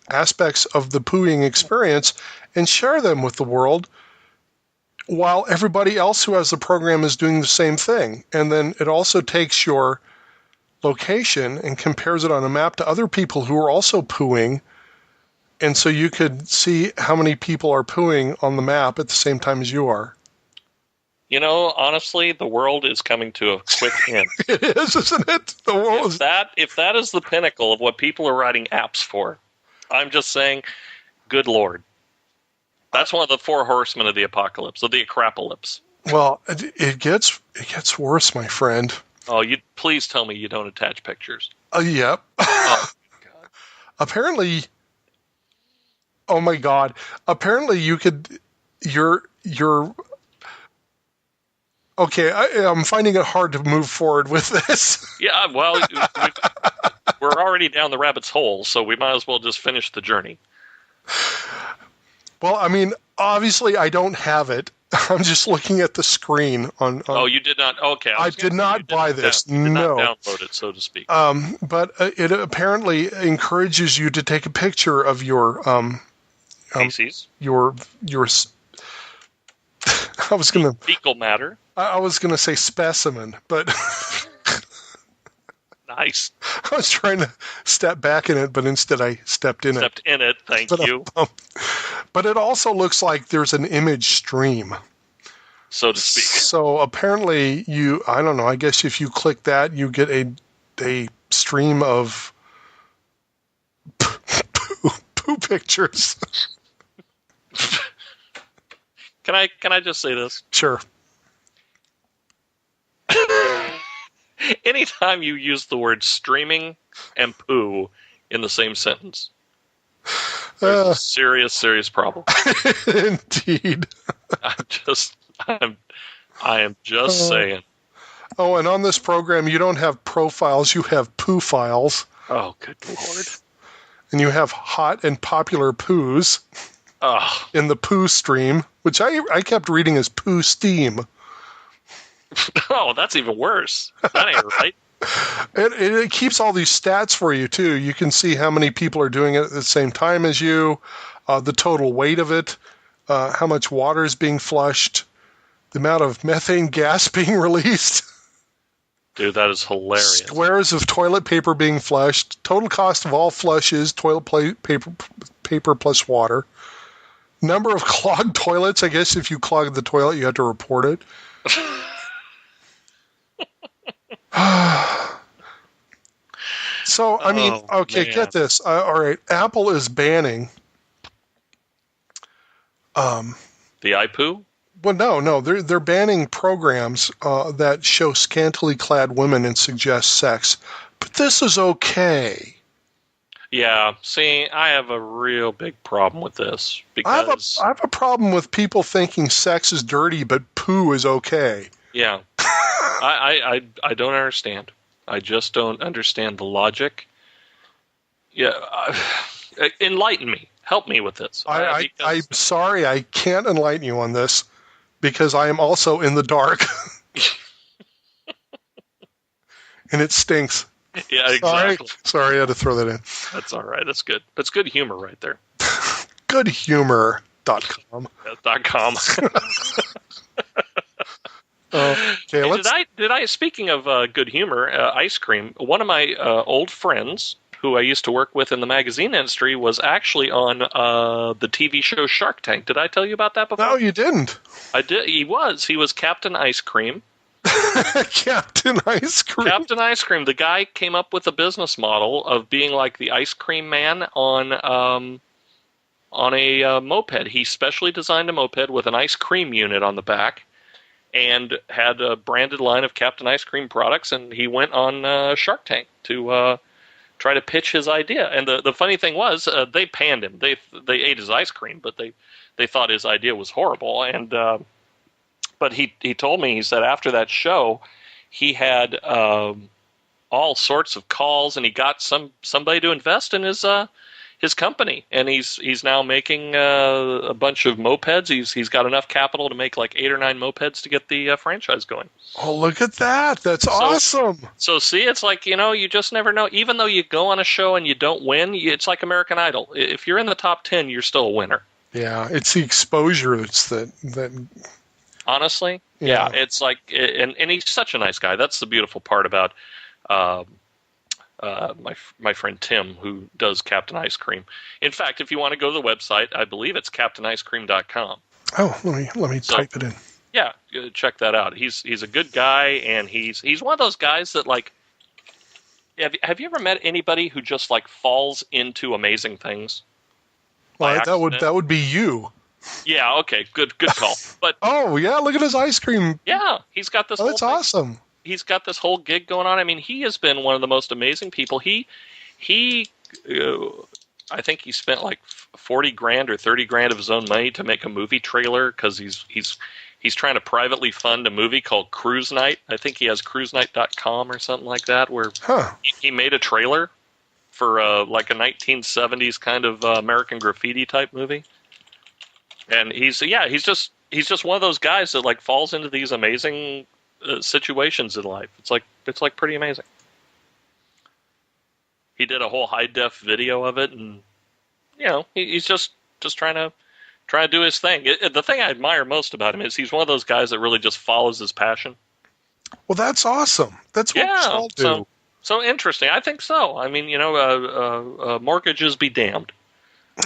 aspects of the pooing experience and share them with the world, while everybody else who has the program is doing the same thing. And then it also takes your location and compares it on a map to other people who are also pooing. And so you could see how many people are pooing on the map at the same time as you are. You know, honestly, the world is coming to a quick end. It is, isn't it? The world if that is the pinnacle of what people are writing apps for, I'm just saying, good Lord. That's one of the 4 horsemen of the apocalypse, of the acropolis. Well, it gets worse, my friend. Oh, please tell me you don't attach pictures. Yep. Oh, God. Apparently, oh my God. Apparently you could, you're okay, I'm finding it hard to move forward with this. Yeah, well, we're already down the rabbit's hole, so we might as well just finish the journey. Well, I mean, obviously I don't have it. I'm just looking at the screen on oh, you did not? Okay. I did not buy this. You did no. not download it, so to speak. But it apparently encourages you to take a picture of your feces. Your I was going to fecal matter. I was going to say specimen, but nice. I was trying to step back in it, but instead I stepped in it. Thank you. But it also looks like there's an image stream, so to speak. So apparently I don't know, I guess if you click that, you get a stream of poo pictures. Can I just say this? Sure. Anytime you use the word streaming and poo in the same sentence, There's a serious problem. Indeed. I am just saying. Oh, and on this program, you don't have profiles, you have poo files. Oh, good Lord. And you have hot and popular poos in the poo stream, which I kept reading as poo steam. Oh, that's even worse. That ain't right. It keeps all these stats for you, too. You can see how many people are doing it at the same time as you, the total weight of it, how much water is being flushed, the amount of methane gas being released. Dude, that is hilarious. Squares of toilet paper being flushed, total cost of all flushes, paper plus water. Number of clogged toilets. I guess if you clog the toilet, you have to report it. So, I mean, okay, man. Get this. All right, Apple is banning... the iPoo? Well, no, they're banning programs that show scantily clad women and suggest sex. But this is okay. Yeah, see, I have a real big problem with this because I have a problem with people thinking sex is dirty, but poo is okay. Yeah, I don't understand. I just don't understand the logic. Yeah, enlighten me. Help me with this. I'm sorry, I can't enlighten you on this. Because I am also in the dark. And it stinks. Yeah, exactly. Sorry, I had to throw that in. That's all right. That's good. That's good humor right there. Goodhumor.com. Yeah, .com. Okay, did I? Speaking of good humor, ice cream. One of my old friends, who I used to work with in the magazine industry, was actually on the TV show Shark Tank. Did I tell you about that before? No, you didn't. I did. He was Captain Ice Cream. Captain Ice Cream. Captain Ice Cream. The guy came up with a business model of being like the ice cream man on a moped. He specially designed a moped with an ice cream unit on the back and had a branded line of Captain Ice Cream products, and he went on Shark Tank to try to pitch his idea. And the funny thing was, they panned him. They ate his ice cream, but they thought his idea was horrible. And but he told me, he said after that show, he had all sorts of calls, and he got somebody to invest in his company, and he's now making a bunch of mopeds. He's got enough capital to make like 8 or 9 mopeds to get the franchise going. Oh, look at that! That's awesome. So see, it's like, you just never know. Even though you go on a show and you don't win, it's like American Idol. If you're in the top 10, you're still a winner. Yeah, it's the exposure that's that. Honestly, yeah, it's like, and he's such a nice guy. That's the beautiful part about my friend Tim, who does Captain Ice Cream. In fact, if you want to go to the website, I believe it's captainicecream.com. Oh, let me type it in. Yeah, check that out. He's a good guy, and he's one of those guys that, like, have you ever met anybody who just like falls into amazing things? Well, that would be you. Yeah. Okay. Good call. But oh yeah, look at his ice cream. Yeah, he's got this. That's awesome. He's got this whole gig going on. I mean, he has been one of the most amazing people. He I think he spent like $40,000 or $30,000 of his own money to make a movie trailer because he's trying to privately fund a movie called Cruise Night. I think he has cruisenight.com or something like that, where he made a trailer for like a 1970s kind of American Graffiti type movie. And he's just one of those guys that like falls into these amazing situations in life. It's like pretty amazing. He did a whole high def video of it, and he's just trying to do his thing. The thing I admire most about him is he's one of those guys that really just follows his passion. Well, that's awesome. That's what we all do. So interesting. I think so. I mean, mortgages be damned.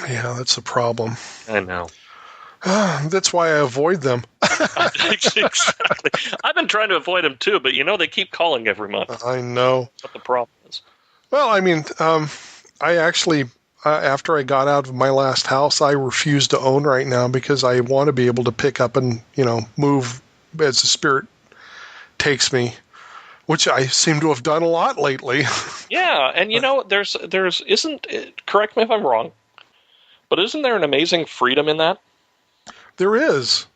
Yeah, that's a problem. I know. That's why I avoid them. Exactly. I've been trying to avoid them too, but they keep calling every month. I know. What the problem is. Well, I mean, I actually, after I got out of my last house, I refuse to own right now because I want to be able to pick up and, move as the spirit takes me, which I seem to have done a lot lately. Yeah, and there's isn't, correct me if I'm wrong, But isn't there an amazing freedom in that? There is.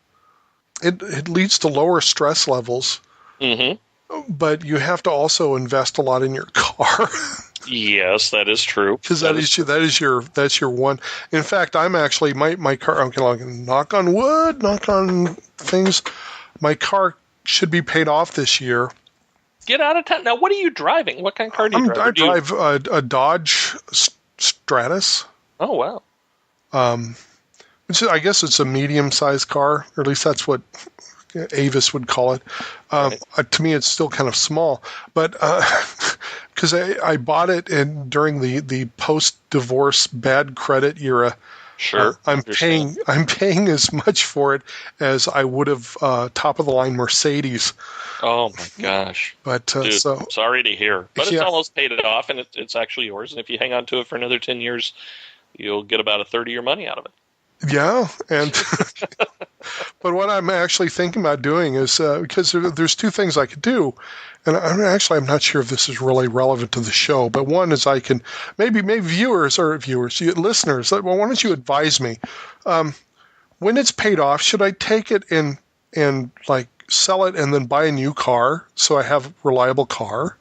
It leads to lower stress levels, but you have to also invest a lot in your car. Yes, that is true. Because that's your one. In fact, I'm actually my car. I'm going to knock on wood, knock on things. My car should be paid off this year. Get out of town. Now, what are you driving? What kind of car do you drive? I drive a Dodge Stratus. Oh, wow. I guess it's a medium-sized car, or at least that's what Avis would call it. To me, it's still kind of small, but because I bought it during the post-divorce bad credit era. Sure, I'm paying as much for it as I would have top-of-the-line Mercedes. Oh my gosh! But Dude, so I'm sorry to hear, but it's almost paid it off, and it's actually yours. And if you hang on to it for another 10 years, you'll get about a third of your money out of it. Yeah, and but what I'm actually thinking about doing is because there's two things I could do, and I'm not sure if this is really relevant to the show. But one is I can maybe listeners. Well, why don't you advise me when it's paid off? Should I take it and like sell it and then buy a new car so I have a reliable car?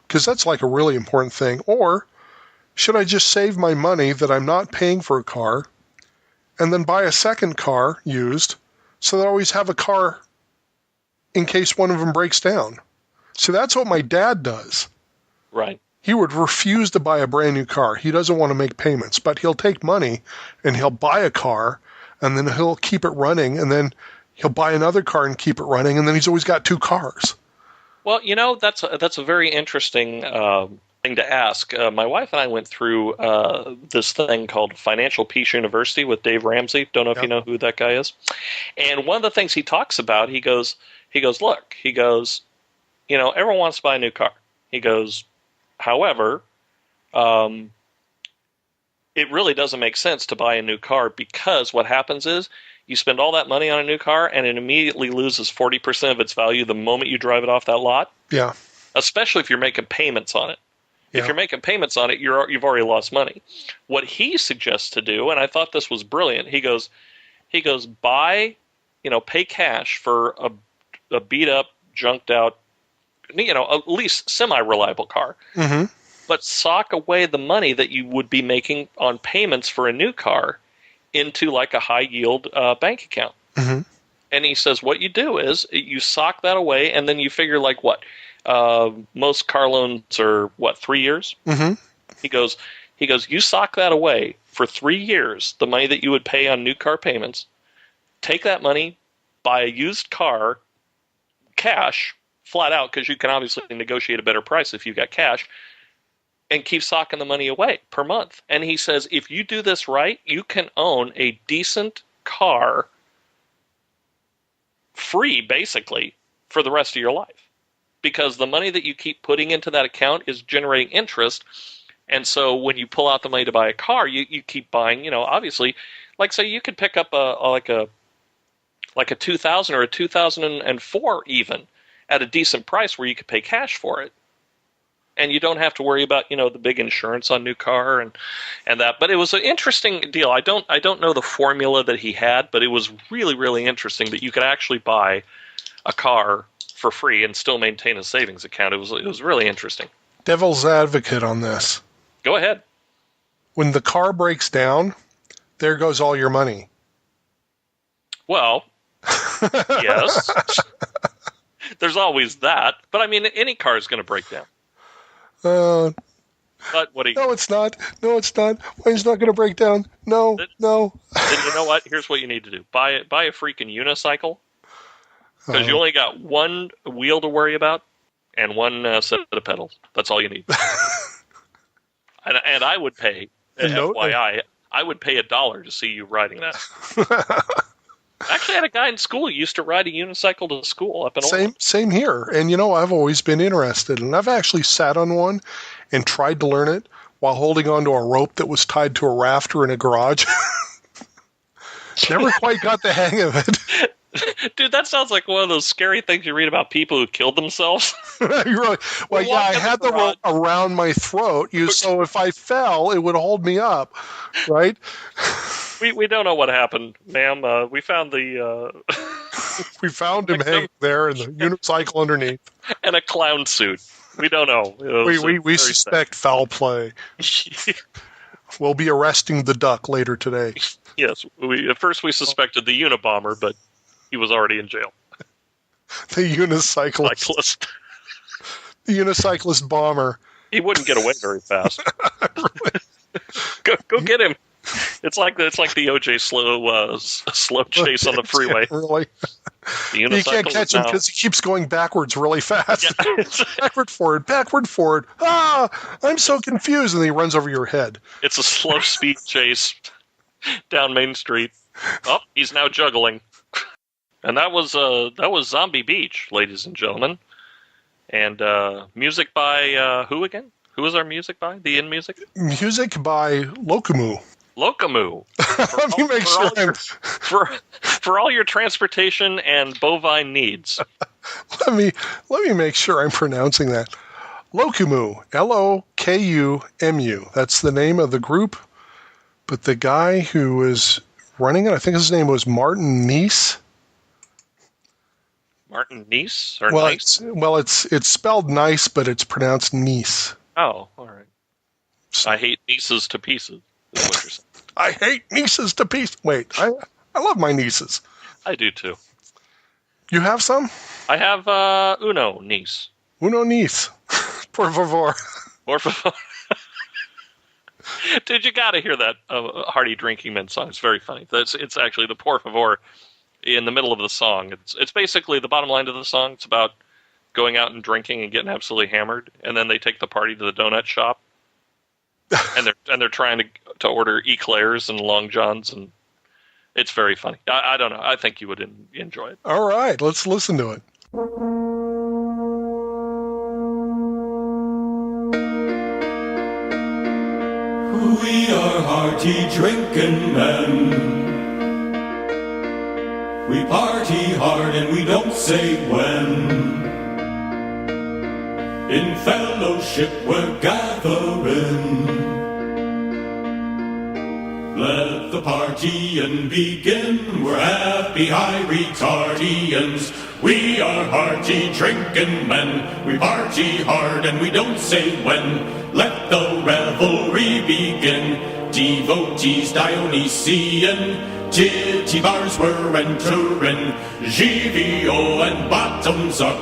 Because that's like a really important thing. Or should I just save my money that I'm not paying for a car and then buy a second car used so that I always have a car in case one of them breaks down? So that's what my dad does. Right. He would refuse to buy a brand new car. He doesn't want to make payments, but he'll take money and he'll buy a car and then he'll keep it running and then he'll buy another car and keep it running, and then he's always got two cars. Well, that's a very interesting thing to ask. My wife and I went through this thing called Financial Peace University with Dave Ramsey. Don't know if you know who that guy is. And one of the things he talks about, he goes, look, everyone wants to buy a new car. He goes, however, it really doesn't make sense to buy a new car because what happens is you spend all that money on a new car and it immediately loses 40% of its value the moment you drive it off that lot. Yeah. Especially if you're making payments on it. Yeah. If you're making payments on it, you've already lost money. What he suggests to do, and I thought this was brilliant, he goes, buy, pay cash for a beat up, junked out, at least semi-reliable car. Mm-hmm. But sock away the money that you would be making on payments for a new car into like a high yield bank account. Mm-hmm. And he says what you do is you sock that away and then you figure like what? Most car loans are 3 years? Mm-hmm. He goes, you sock that away for 3 years, the money that you would pay on new car payments, take that money, buy a used car, cash, flat out, because you can obviously negotiate a better price if you've got cash, and keep socking the money away per month. And he says, if you do this right, you can own a decent car free, basically, for the rest of your life. Because the money that you keep putting into that account is generating interest. And so when you pull out the money to buy a car, you keep buying, obviously, like say you could pick up a 2000 or a 2004 even at a decent price where you could pay cash for it. And you don't have to worry about, the big insurance on new car and that. But it was an interesting deal. I don't know the formula that he had, but it was really, really interesting that you could actually buy a car for free and still maintain a savings account. It was really interesting. Devil's advocate on this. Go ahead. When the car breaks down, there goes all your money. Well, yes. There's always that. But I mean, any car is going to break down. But what? No, it's not. No, it's not. Mine's not going to break down. No. Then you know what? Here's what you need to do: buy a freaking unicycle, because you only got one wheel to worry about and one set of pedals. That's all you need. and I would pay, FYI, I would pay $1 to see you riding that. I actually had a guy in school who used to ride a unicycle to school up in Oregon. Same here. And, I've always been interested. And I've actually sat on one and tried to learn it while holding onto a rope that was tied to a rafter in a garage. Never quite got the hang of it. Dude, that sounds like one of those scary things you read about people who killed themselves. You're really, well, yeah, I had the rope around my throat, so if I fell, it would hold me up, right? We don't know what happened, ma'am. We found the... We found him hanging there in the unicycle underneath. And a clown suit. We don't know. We suspect foul play. We'll be arresting the duck later today. Yes. At first we suspected the Unabomber, but he was already in jail. The unicyclist. The unicyclist bomber. He wouldn't get away very fast. Go get him. It's like the OJ slow chase on the freeway. Really? You can't catch him because he keeps going backwards really fast. Yeah. backward, forward. Ah, I'm so confused, and then he runs over your head. It's a slow speed chase down Main Street. Oh, he's now juggling. And that was Zombie Beach, ladies and gentlemen. And music by who again? Who was our music by? The in music? Music by Lokomoo. Lokomoo. Let me make sure for all your transportation and bovine needs. Let me make sure I'm pronouncing that. Lokomoo. Lokumu. That's the name of the group. But the guy who was running it, I think his name was Martin Neese. Martin Neese? Or Nice? It's spelled nice, but it's pronounced Neese. Oh, all right. So, I hate nieces to pieces, is what you're saying. I hate nieces to pieces. Wait, I love my nieces. I do too. You have some? I have uno niece. Uno niece. Por favor. Por favor. Dude, you got to hear that Hearty Drinking Men song. It's very funny. It's actually the por favor in the middle of the song. It's basically the bottom line of the song. It's about going out and drinking and getting absolutely hammered, and then they take the party to the donut shop, and they're trying to order eclairs and long johns, and it's very funny. I don't know. I think you would enjoy it. All right, let's listen to it. We are hearty drinking men. We party hard and we don't say when. In fellowship we're gathering. Let the partying begin. We're happy high retardians. We are hearty drinking men. We party hard and we don't say when. Let the revelry begin. Devotees Dionysian, titty bars we're entering. GVO and bottoms up.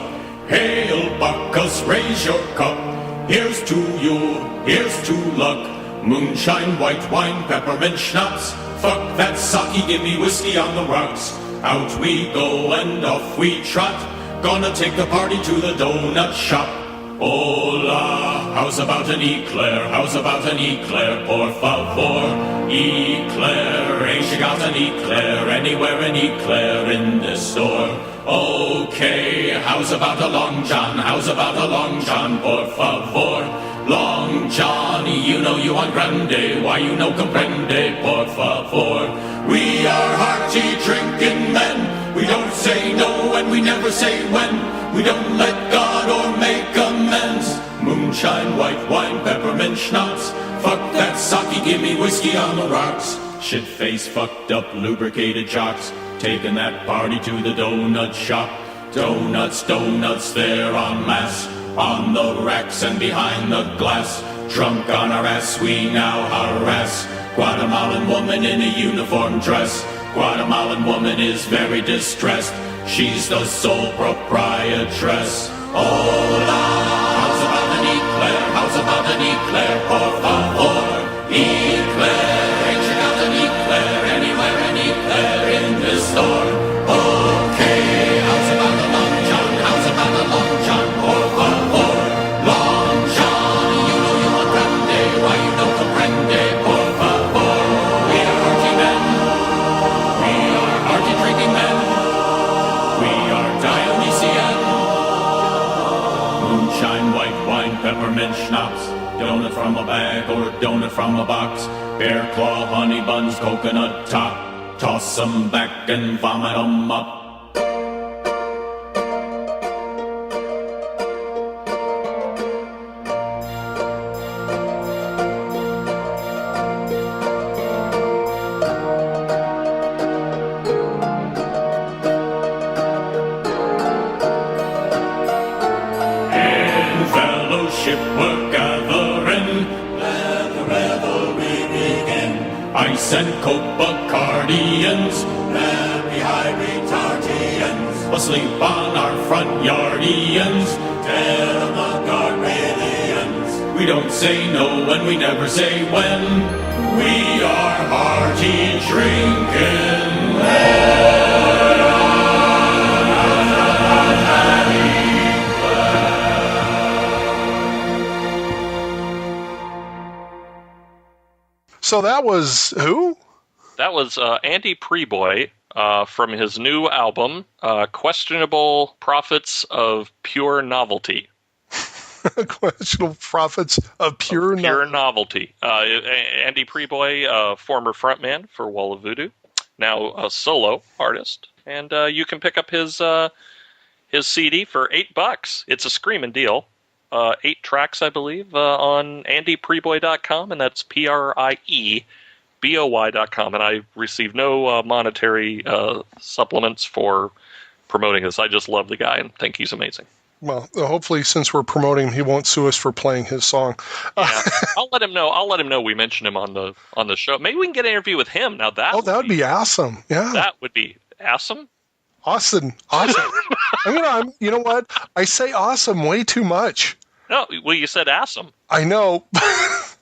Hail Bacchus, raise your cup. Here's to you, here's to luck. Moonshine, white wine, peppermint schnapps. Fuck that sake, give me whiskey on the rocks. Out we go and off we trot. Gonna take the party to the donut shop. Hola, how's about an eclair? How's about an eclair? Por favor, eclair. Ain't you got an eclair? Anywhere an eclair in this store? Okay, how's about a long john? How's about a long john? Por favor, Long John, you know you want grande. Why you no comprende? Por favor. We are hearty drinking men. We don't say no and we never say when. We don't let God or make amends. Moonshine, white wine, peppermint schnapps. Fuck that sake, give me whiskey on the rocks. Shit-faced, fucked up, lubricated jocks. Taking that party to the donut shop. Donuts, donuts there en masse. On the racks and behind the glass. Drunk on our ass, we now harass. Guatemalan woman in a uniform dress. Guatemalan woman is very distressed. She's the sole proprietress. Hola, how's about an eclair? How's about an eclair? Por favor, eclair. Ain't you got an eclair? Anywhere an eclair in this store? Okay, how's about a long john? How's about a long john? Por favor, long john. You know you want grande. Why you don't comprende? Por favor, we are hearty men. We are hearty drinking men. We are Dionysian. Moonshine, white wine, peppermint schnapps. Donut from a bag or donut from a box. Bear claw, honey buns, coconut top. Toss them back and vomit them up. shipwork gathering. Let the revelry begin. Ice and Copacardians, happy high retardians, asleep on our front yardians, dead among our aliens. We don't say no and we never say when. We are hearty drinking men. So that was who? That was Andy Preboy from his new album, Questionable Prophets of Pure Novelty. Questionable Prophets of Pure Novelty. Andy Preboy, former frontman for Wall of Voodoo, now a solo artist. And you can pick up his CD for $8. It's a screaming deal. 8 tracks, I believe, on andypreboy.com, and that's PRIEBOY.com. And I receive no monetary supplements for promoting this. I just love the guy and think he's amazing. Well, hopefully, since we're promoting him, he won't sue us for playing his song. Yeah, I'll let him know. I'll let him know we mentioned him on the show. Maybe we can get an interview with him. Now that would be awesome. Yeah, that would be awesome. Awesome. You know what? I say awesome way too much. No, well, you said awesome. I know.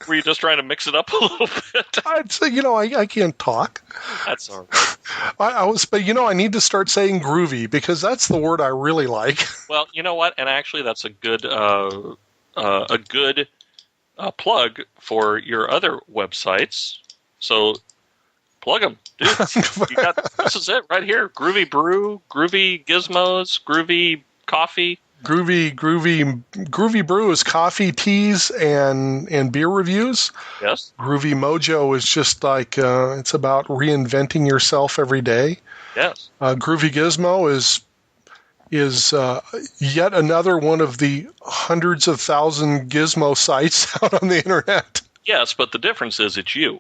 Were you just trying to mix it up a little bit? I'd say, I can't talk. That's all right. But I need to start saying groovy because that's the word I really like. Well, you know what? And actually, that's a good plug for your other websites. So plug them, dude. This is it right here. Groovy Brew, Groovy Gizmos, Groovy Coffee. Groovy Brew is coffee, teas, and beer reviews. Yes. Groovy Mojo is just like it's about reinventing yourself every day. Yes. Groovy Gizmo is yet another one of the hundreds of thousand Gizmo sites out on the internet. Yes, but the difference is it's you.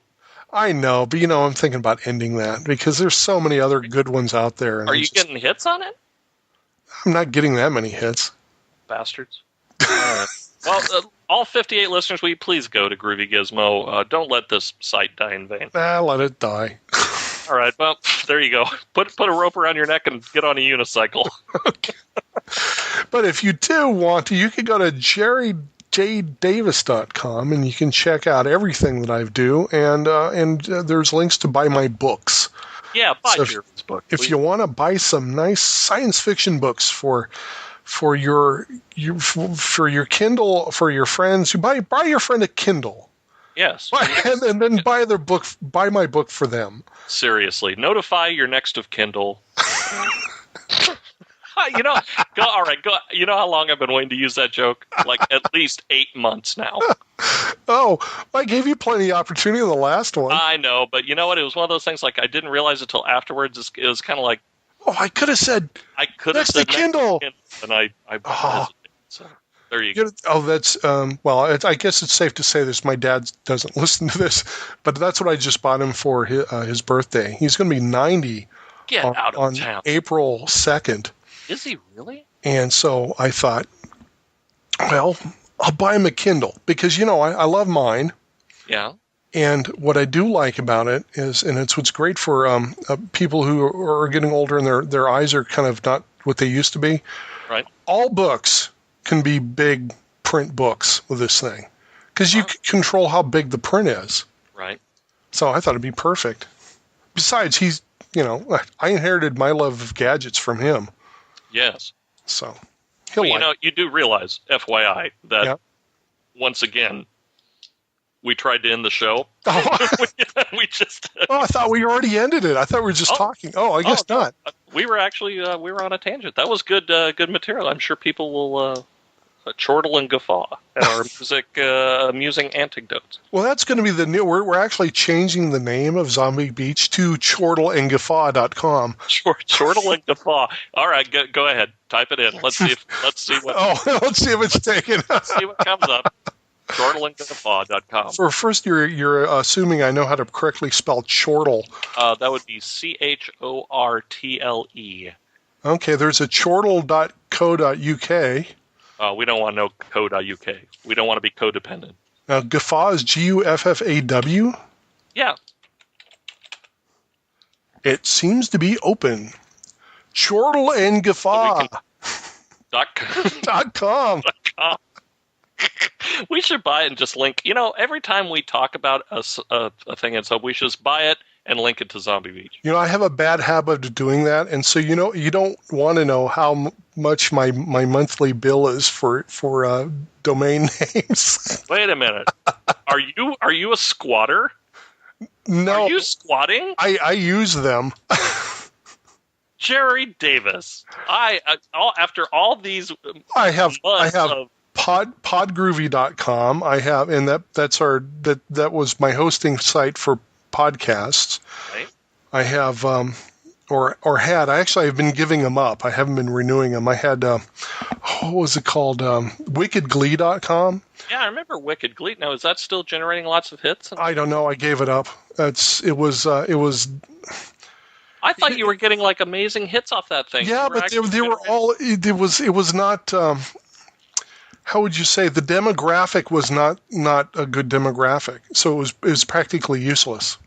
I know, but I'm thinking about ending that because there's so many other good ones out there. Are you getting hits on it? I'm not getting that many hits. Bastards. Well, all 58 listeners, will you please go to Groovy Gizmo? Don't let this site die in vain. Let it die. All right, well, there you go. Put a rope around your neck and get on a unicycle. Okay. But if you do want to, you can go to jerryjdavis.com and you can check out everything that I do, and there's links to buy my books. Yeah, buy Jerry's book. If you want to buy some nice science fiction books for your Kindle, for your friends, you buy your friend a Kindle. Yes. And then buy my book for them. Seriously, notify your next of Kindle. Go. All right, go. You know how long I've been waiting to use that joke? Like at least 8 months now. Oh, I gave you plenty of opportunity in the last one. I know, but you know what? It was one of those things. Like I didn't realize it till afterwards. It was kind of like, I could have said. Next to Kindle, and I hesitated. So there you go. Oh, that's I guess it's safe to say this. My dad doesn't listen to this, but that's what I just bought him for his birthday. He's going to be 90. Get out of town. April 2nd. Is he really? And so I thought, well, I'll buy him a Kindle because, I love mine. Yeah. And what I do like about it is, and it's what's great for people who are getting older and their eyes are kind of not what they used to be. Right. All books can be big print books with this thing because you can control how big the print is. Right. So I thought it'd be perfect. Besides, he's, I inherited my love of gadgets from him. Yes. So, you do realize, FYI, that once again, we tried to end the show. Oh. we just. I thought we already ended it. I thought we were just talking. Oh, I guess not. We were actually we were on a tangent. That was good material. I'm sure people will chortle and guffaw at our amusing anecdotes. Well, that's going to be the new. We're actually changing the name of Zombie Beach to chortleandguffaw.com. Chortle and guffaw. All right, go ahead. Type it in. Let's see what. Let's see if it's taken. Let's see what comes up. Chortleandguffaw.com. For first, you're assuming I know how to correctly spell chortle. That would be CHORTLE. Okay, there's a chortle.co.uk. We don't want no co.uk. We don't want to be codependent. Now, Guffaw is Guffaw? Yeah. It seems to be open. Chortle and Guffaw. .com. .com. We should buy it and just link. Every time we talk about a thing in Soap, we should just buy it and link it to Zombie Beach. I have a bad habit of doing that, and so you don't want to know how much my monthly bill is for domain names. Wait a minute. Are you a squatter? No. Are you squatting? I use them. Jerry Davis. After all these I have of podgroovy.com. I have, and that was my hosting site for podcasts. Right. I have I've been giving them up. I haven't been renewing them. I had what was it called? wickedglee.com. Yeah, I remember Wicked Glee. Now, is that still generating lots of hits? I don't know. I gave it up. It was I thought you were getting like amazing hits off that thing. Yeah, but they were all. It was not. How would you say, the demographic was not a good demographic, so it was practically useless.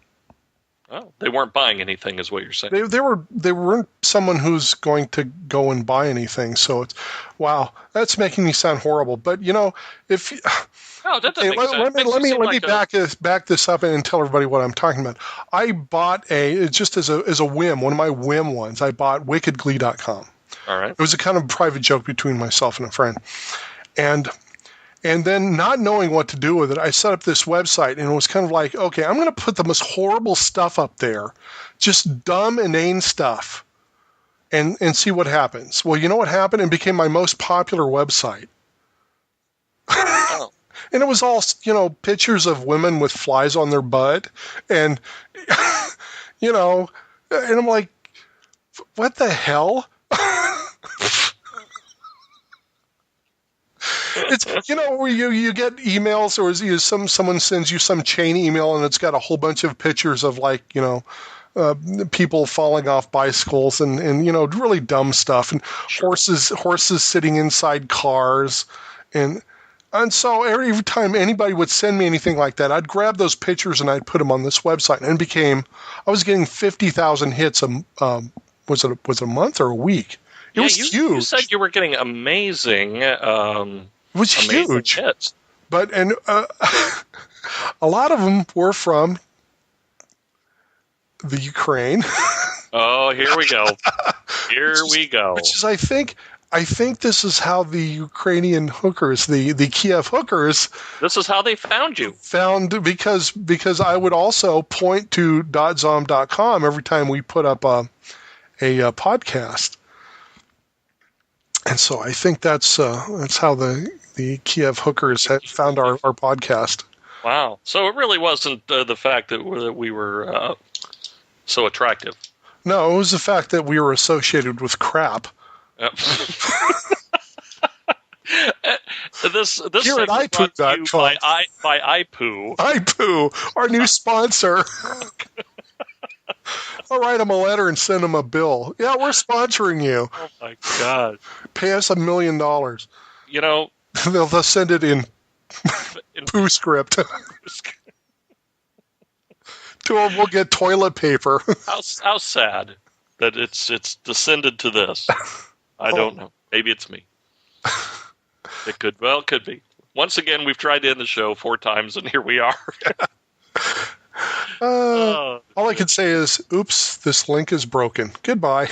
Oh, they weren't buying anything, is what you're saying. They weren't someone who's going to go and buy anything. So it's wow, that's making me sound horrible. But if that doesn't make sense. Let me back this up and tell everybody what I'm talking about. I bought just as a whim, one of my whim ones. I bought wickedglee.com. All right. It was a kind of private joke between myself and a friend. And then not knowing what to do with it, I set up this website, and it was kind of like, okay, I'm going to put the most horrible stuff up there, just dumb, inane stuff, and see what happens. Well, you know what happened? It became my most popular website. Oh. And it was all, pictures of women with flies on their butt, and, and I'm like, what the hell? It's where you get emails, or someone sends you some chain email, and it's got a whole bunch of pictures of people falling off bicycles and really dumb stuff, and horses sitting inside cars, and so every time anybody would send me anything like that, I'd grab those pictures and I'd put them on this website, and I was getting 50,000 hits. Was it a month or a week? It was huge. You said you were getting amazing. It was huge. Hits. But a lot of them were from the Ukraine. Oh, here we go. We go. Which is, I think this is how the Ukrainian hookers, the Kiev hookers, this is how they found you. Because I would also point to .zom.com every time we put up a podcast. And so I think that's how the Kiev hookers had found our podcast. Wow. So it really wasn't the fact that we were so attractive. No, it was the fact that we were associated with crap. Yep. This Here at iPoo.com. by iPoo. iPoo, our new sponsor. I'll write them a letter and send them a bill. Yeah, we're sponsoring you. Oh my God! Pay us $1 million. They'll send it in poo script. We'll get toilet paper. How sad that it's descended to this. I don't know. Maybe it's me. It could be. Once again, we've tried to end the show 4 times, and here we are. All I can say is, oops, this link is broken. Goodbye.